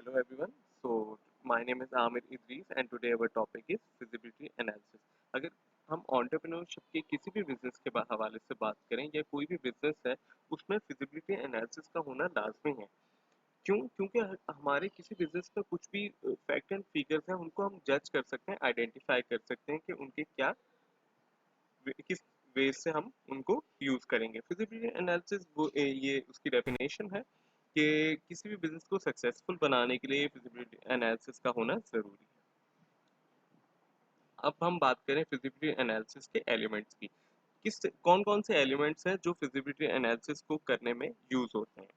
Hello everyone. So my name is Amir Idris and today our topic is feasibility analysis. अगर हम entrepreneurship के किसी भी business के हवाले से बात करें या कोई भी बिजनेस है उसमें feasibility analysis का होना लाजमी है। क्यों? क्योंकि हमारे किसी बिजनेस में कुछ भी फैक्ट एंड फिगर्स हैं उनको हम जज कर सकते हैं, आइडेंटिफाई कर सकते हैं कि उनके क्या किस वे से हम उनको यूज करेंगे। फिजिबिलिटी एनालिसिस वो ये उसकी डेफिनेशन है कि किसी भी बिजनेस को सक्सेसफुल बनाने के लिए फिजिबिलिटी एनालिसिस का होना जरूरी है। अब हम बात करें फिजिबिलिटी एनालिसिस के एलिमेंट्स की। किस कौन कौन से एलिमेंट्स हैं जो फिजिबिलिटी एनालिसिस को करने में यूज होते हैं।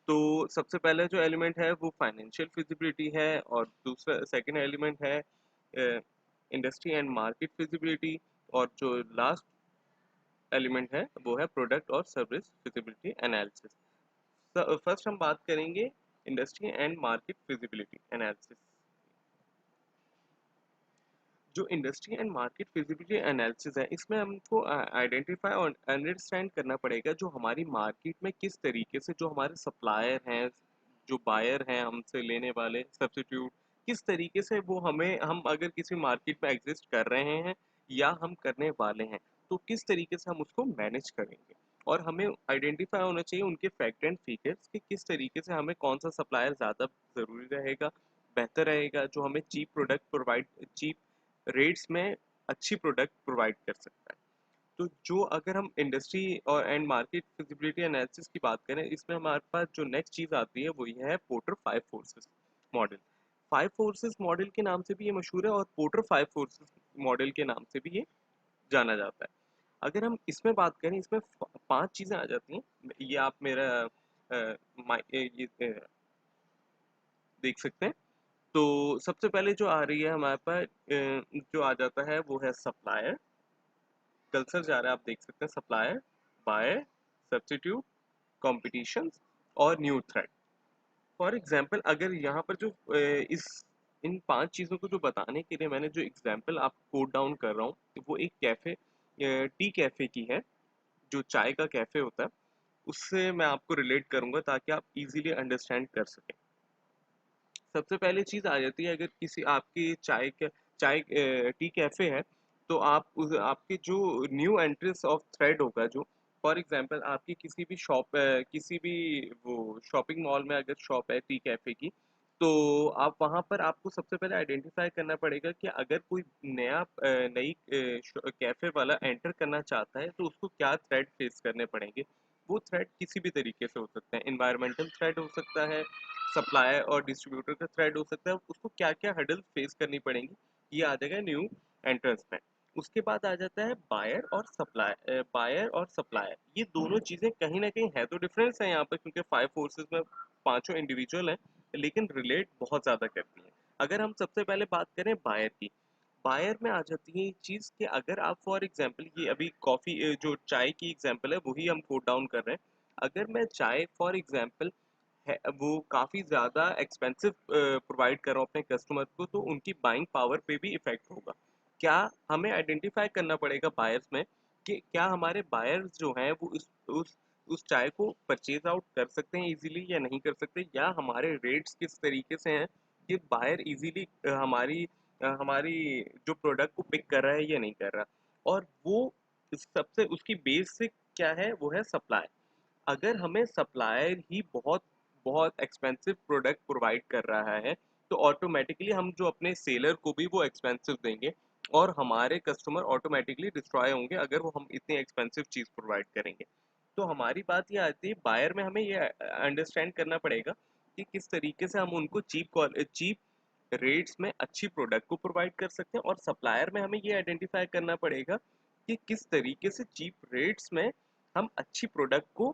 तो सबसे पहले जो एलिमेंट है वो फाइनेंशियल फिजिबिलिटी है और दूसरा सेकंड एलिमेंट है इंडस्ट्री एंड मार्केट फिजिबिलिटी और जो लास्ट एलिमेंट है वो है प्रोडक्ट और सर्विस फिजिबिलिटी एनालिसिस। फर्स्ट हम बात करेंगे industry and market feasibility analysis. जो industry and market feasibility analysis है इसमें हमको आइडेंटिफाई और अंडरस्टैंड करना पड़ेगा जो हमारी मार्केट में किस तरीके से जो हमारे सप्लायर हैं, जो बायर हैं हमसे लेने वाले सब्स्टिट्यूट, किस तरीके से वो हम अगर किसी मार्केट में एग्जिस्ट कर रहे हैं या हम करने वाले हैं तो किस तरीके से हम उसको मैनेज करेंगे। और हमें आइडेंटिफाई होना चाहिए उनके फैक्ट एंड फिगर्स कि किस तरीके से हमें कौन सा सप्लायर ज़्यादा ज़रूरी रहेगा, बेहतर रहेगा, जो हमें चीप रेट्स में अच्छी प्रोडक्ट प्रोवाइड कर सकता है। तो जो अगर हम इंडस्ट्री और एंड मार्केट फिजिबिलिटी एनालिसिस की बात करें इसमें हमारे पास जो नेक्स्ट चीज़ आती है वो ये है porter 5 forces model. 5 forces model के नाम से भी ये मशहूर है और पोर्टर 5 फोर्सेस मॉडल के नाम से भी ये जाना जाता है। अगर हम इसमें बात करें इसमें 5 चीज़ें आ जाती हैं। ये आप मेरा ये देख सकते हैं। तो सबसे पहले जो आ रही है हमारे पास जो आ जाता है वो है सप्लायर। कल्सर जा रहा है, आप देख सकते हैं सप्लायर, बायर, सब्स्टिट्यूट, कॉम्पिटिशन और न्यू थ्रेट। फॉर एग्जांपल अगर यहाँ पर जो इस इन 5 चीज़ों को जो बताने के लिए मैंने जो एग्जांपल आप कोट डाउन कर रहा हूँ वो एक कैफ़े, टी कैफ़े की है, जो चाय का कैफ़े होता है उससे मैं आपको रिलेट करूंगा ताकि आप इजीली अंडरस्टैंड कर सकें। सबसे पहली चीज़ आ जाती है अगर किसी आपकी चाय टी कैफ़े है तो आपके जो न्यू एंट्रेंस ऑफ थ्रेड होगा जो फॉर एग्जांपल आपकी किसी भी वो शॉपिंग मॉल में अगर शॉप है टी कैफ़े की तो आप वहाँ पर आपको सबसे पहले आइडेंटिफाई करना पड़ेगा कि अगर कोई नई कैफ़े वाला एंटर करना चाहता है तो उसको क्या थ्रेड फेस करने पड़ेंगे। वो थ्रेड किसी भी तरीके से हो सकते हैं, एनवायरमेंटल थ्रेड हो सकता है, सप्लायर और डिस्ट्रीब्यूटर का थ्रेड हो सकता है, उसको क्या क्या हर्डल फेस करनी पड़ेंगी ये आ जाएगा न्यू एंट्रेंस में। उसके बाद आ जाता है बायर और सप्लायर। ये दोनों चीज़ें कहीं ना कहीं है तो डिफरेंस है यहाँ पर क्योंकि 5 फोर्सेस में पांचों इंडिविजुअल हैं लेकिन रिलेट बहुत ज़्यादा करती हैं। अगर हम सबसे पहले बात करें बायर की, बायर में आ जाती है ये चीज़ कि अगर आप फॉर एग्जांपल ये अभी कॉफ़ी जो चाय की एग्जांपल है वही हम कोट डाउन कर रहे हैं। अगर मैं चाय फॉर एग्जांपल है वो काफ़ी ज़्यादा एक्सपेंसिव प्रोवाइड कर रहा हूँ अपने कस्टमर को तो उनकी बाइंग पावर पे भी इफ़ेक्ट होगा। क्या हमें आइडेंटिफाई करना पड़ेगा बायर्स में कि क्या हमारे बायर्स जो हैं वो उस चाय को परचेज आउट कर सकते हैं इजीली या नहीं कर सकते, या हमारे रेट्स किस तरीके से हैं कि बायर इजीली हमारी जो प्रोडक्ट को पिक कर रहा है या नहीं कर रहा। और वो सबसे उसकी बेसिक क्या है वो है सप्लाई। अगर हमें सप्लायर ही बहुत बहुत एक्सपेंसिव प्रोडक्ट प्रोवाइड कर रहा है तो ऑटोमेटिकली हम जो अपने सेलर को भी वो एक्सपेंसिव देंगे और हमारे कस्टमर ऑटोमेटिकली डिस्ट्रॉय होंगे अगर वो हम इतनी एक्सपेंसिव चीज़ प्रोवाइड करेंगे। तो हमारी बात ये आती है बायर में हमें ये अंडरस्टैंड करना पड़ेगा कि किस तरीके से हम उनको चीप रेट्स में अच्छी प्रोडक्ट को प्रोवाइड कर सकते हैं, और सप्लायर में हमें ये आइडेंटिफाई करना पड़ेगा कि किस तरीके से चीप रेट्स में हम अच्छी प्रोडक्ट को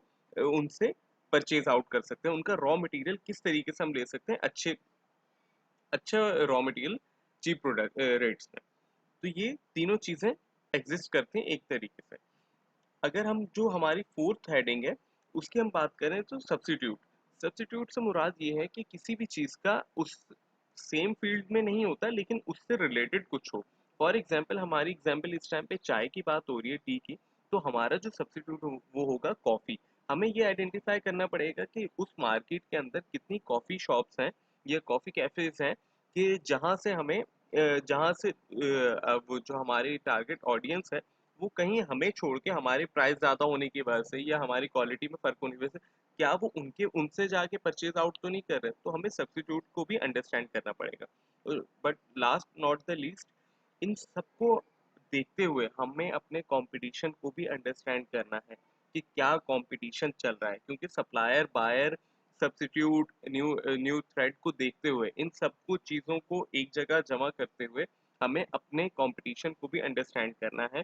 उनसे परचेज आउट कर सकते हैं, उनका रॉ मटेरियल किस तरीके से हम ले सकते हैं अच्छा raw material cheap product rates में। तो ये तीनों चीज़ें एग्जिस्ट करती हैं एक तरीके से। अगर हम जो हमारी फोर्थ हेडिंग है उसकी हम बात करें तो सब्स्टिट्यूट। सब्स्टिट्यूट से मुराद ये है कि किसी भी चीज़ का उस सेम फील्ड में नहीं होता लेकिन उससे रिलेटेड कुछ हो। फॉर एग्जांपल हमारी एग्जांपल इस टाइम पे चाय की बात हो रही है, टी की, तो हमारा जो सब्स्टिट्यूट वो होगा कॉफ़ी। हमें ये आइडेंटिफाई करना पड़ेगा कि उस मार्केट के अंदर कितनी कॉफ़ी शॉप्स हैं ये कॉफ़ी कैफ़ेज़ हैं कि जहाँ से हमें जहाँ से वो जो हमारी टारगेट ऑडियंस है, वो कहीं हमें छोड़ के हमारे प्राइस ज़्यादा होने की वजह से या हमारी क्वालिटी में फ़र्क होने की वजह से, क्या वो उनसे जाके परचेज़ आउट तो नहीं कर रहे? तो हमें सब्स्टिट्यूट को भी अंडरस्टैंड करना पड़ेगा। But last not the least, इन सबको देखते हुए हमें अपने कॉम्पिटिशन को भी अंडरस्टैंड करना है कि क्या कॉम्पिटिशन चल रहा है, क्योंकि supplier, buyer, substitute, new threat को देखते हुए, इन सब कुछ चीज़ों को एक जगह जमा करते हुए हमें अपने कंपटीशन को भी अंडरस्टैंड करना है।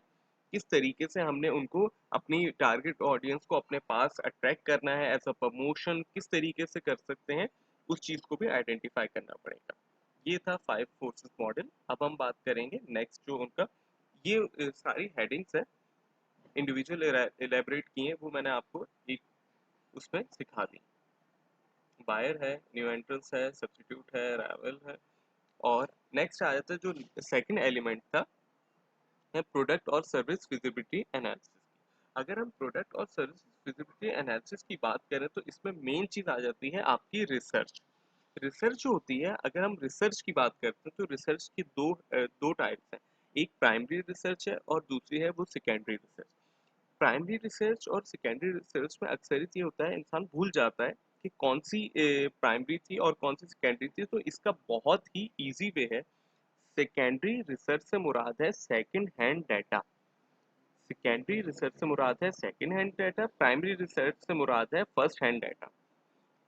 किस तरीके से हमने उनको, अपनी टारगेट ऑडियंस को अपने पास अट्रैक्ट करना है, एज अ प्रमोशन किस तरीके से कर सकते हैं, उस चीज़ को भी आइडेंटिफाई करना पड़ेगा। ये था 5 फोर्सेस मॉडल। अब हम बात करेंगे नेक्स्ट जो उनका, ये सारी हेडिंग्स है, इंडिविजुअल इलेबरेट किए हैं, वो मैंने आपको एक उसमें सिखा दी। बायर है, न्यू एंट्रेंस है, सब्स्टिट्यूट है, राइवल है, और नेक्स्ट आ जाता है जो सेकंड एलिमेंट था, है प्रोडक्ट और सर्विस फिजिबिलिटी एनालिसिस। अगर हम प्रोडक्ट और सर्विस फिजिबिलिटी एनालिसिस की बात करें तो इसमें मेन चीज़ आ जाती है आपकी रिसर्च। रिसर्च जो होती है, अगर हम रिसर्च की बात करते हैं तो रिसर्च की दो टाइप्स हैं। एक प्राइमरी रिसर्च है और दूसरी है वो सेकेंडरी रिसर्च। प्राइमरी रिसर्च और सेकेंडरी रिसर्च में अक्सर ये होता है, इंसान भूल जाता है कि कौन सी प्राइमरी थी और कौन सी सेकेंडरी थी। तो इसका बहुत ही इजी वे है। सेकेंडरी रिसर्च से मुराद है second hand data. Secondary research से मुराद है second hand data, primary research से मुराद है फर्स्ट हैंड डाटा।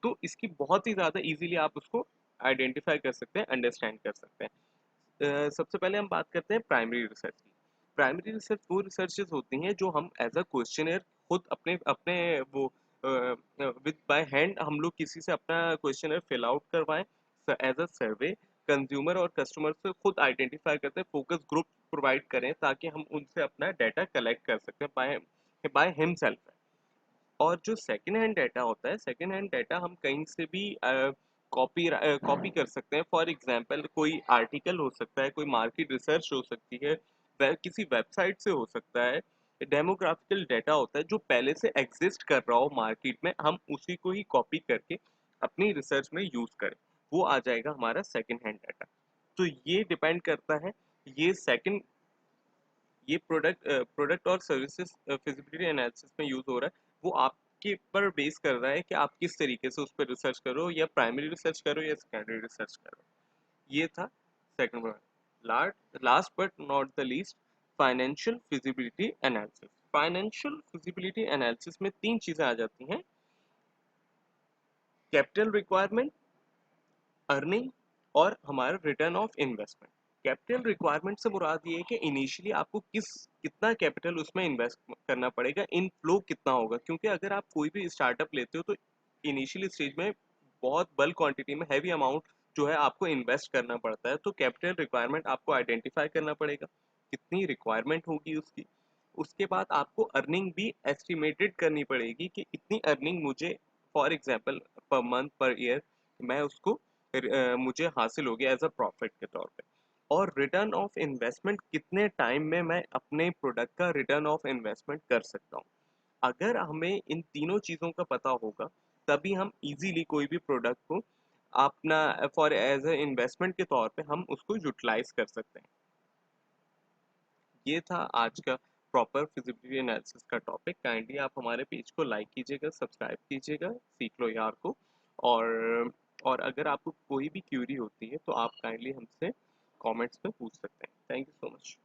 तो इसकी बहुत ही ज़्यादा इजीली आप उसको आइडेंटिफाई कर सकते हैं, अंडरस्टैंड कर सकते हैं। सबसे पहले हम बात करते हैं प्राइमरी रिसर्च की। प्राइमरी रिसर्च वो रिसर्चेज होती हैं जो हम एज अ क्वेश्चनर खुद अपने अपने वो विद बाय हैंड हम लोग किसी से अपना क्वेश्चनर फिल आउट करवाएं, एज अ सर्वे। कंज्यूमर और कस्टमर से खुद आइडेंटिफाई करते हैं, फोकस ग्रुप प्रोवाइड करें ताकि हम उनसे अपना डाटा कलेक्ट कर सकते हैं बाय हिमसेल्फ। और जो सेकेंड हैंड डाटा होता है, सेकेंड हैंड डाटा हम कहीं से भी कॉपी कर सकते हैं। फॉर एग्जांपल कोई आर्टिकल हो सकता है, कोई मार्केट रिसर्च हो सकती है, किसी वेबसाइट से हो सकता है। डेमोग्राफिकल डाटा होता है जो पहले से एग्जिस्ट कर रहा हो मार्केट में, हम उसी को ही कॉपी करके अपनी रिसर्च में यूज करें, वो आ जाएगा हमारा सेकेंड हैंड डाटा। तो ये डिपेंड करता है, ये सेकंड ये प्रोडक्ट और सर्विसेज फिजिबिलिटी एनालिसिस में यूज हो रहा है, वो आपके पर बेस कर रहा है कि आप किस तरीके से उस पर रिसर्च करो, या प्राइमरी रिसर्च करो या सेकेंडरी रिसर्च करो। ये था second one. Last but not the least, financial feasibility analysis. Financial feasibility analysis में तीन चीजें आ जाती हैं: कैपिटल रिक्वायरमेंट, अर्निंग, और हमारा return of investment. Capital requirement से मुराद ये है कि इनिशियली आपको कितना कैपिटल उसमें इन्वेस्ट करना पड़ेगा, इन फ्लो कितना होगा, क्योंकि अगर आप कोई भी स्टार्टअप लेते हो तो इनिशियली स्टेज में बहुत बल्क क्वांटिटी में हैवी अमाउंट जो है आपको इन्वेस्ट करना पड़ता है। तो कैपिटल रिक्वायरमेंट आपको आइडेंटिफाई करना पड़ेगा, कितनी रिक्वायरमेंट होगी उसकी। उसके बाद आपको अर्निंग भी एस्टिमेटेड करनी पड़ेगी कि इतनी अर्निंग मुझे, for example per month per year, मैं उसको मुझे हासिल होगी एज अ प्रॉफिट के तौर पे। और रिटर्न ऑफ इन्वेस्टमेंट, कितने टाइम में मैं अपने प्रोडक्ट का रिटर्न ऑफ इन्वेस्टमेंट कर सकता हूँ। अगर हमें इन तीनों चीज़ों का पता होगा, तभी हम इजीली कोई भी प्रोडक्ट को अपना फॉर एज ए इन्वेस्टमेंट के तौर पे हम उसको यूटिलाइज कर सकते हैं। ये था आज का प्रॉपर फिजिबिलिटी एनालिसिस का टॉपिक। काइंडली आप हमारे पेज को लाइक कीजिएगा, सब्सक्राइब कीजिएगा, सीख लो यार को। और अगर आपको कोई भी क्यूरी होती है तो आप काइंडली हमसे कमेंट्स में पूछ सकते हैं। Thank you so much.